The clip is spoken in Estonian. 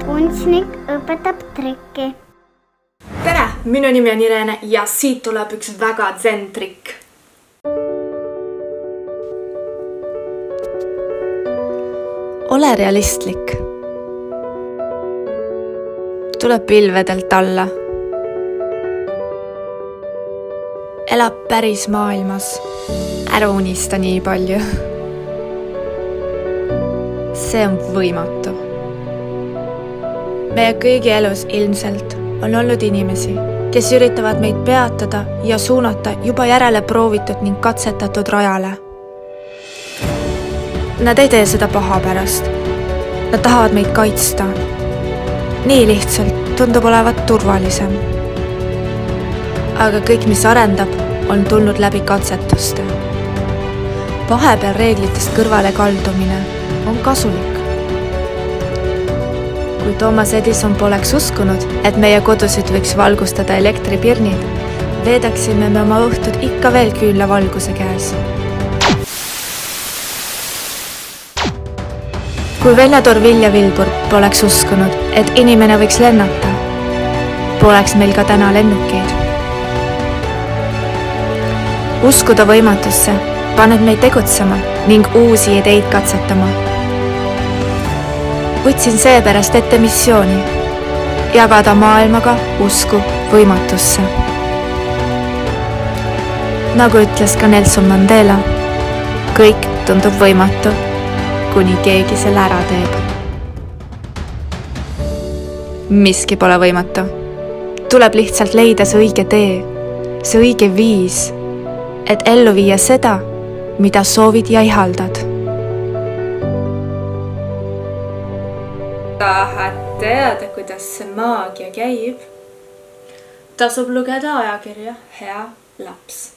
Kunstnik õpetab trikki. Tere, minu nimi on Irene ja siit tuleb üks väga zen trikk. Ole realistlik. Tule pilvedelt alla. Ela päris maailmas. Ära unista nii palju. See on võimatu. Meie kõigi elus ilmselt on olnud inimesi, kes üritavad meid peatada ja suunata juba järele proovitud ning katsetatud rajale. Nad ei tee seda paha pärast. Nad tahavad meid kaitsta. Nii lihtsalt tundub olevat turvalisem. Aga kõik, mis arendab, on tulnud läbi katsetuste. Vahepeal reeglitest kõrvale kaldumine on kasulik. Kui Thomas Edison poleks uskunud, et meie kodusid võiks valgustada elektripirnid, veedaksime me oma õhtud ikka veel küünla valguse käes. Kui vennator Vilja Vilbur poleks uskunud, et inimene võiks lennata, poleks meil ka täna lennukeid. Uskuda võimatusse paneb meid tegutsema ning uusi ideid katsetama. Võtsin seepärast ette missiooni jagada maailmaga usku võimatusse. Nagu ütles ka Nelson Mandela, kõik tundub võimatu, kuni keegi selle ära teeb. Miski pole võimatu. Tuleb lihtsalt leida see õige tee, see õige viis, et ellu viia seda, mida soovid ja ihaldad. Tahad teada, kuidas see maagia käib? Tasub lugeda ajakirja Hea laps.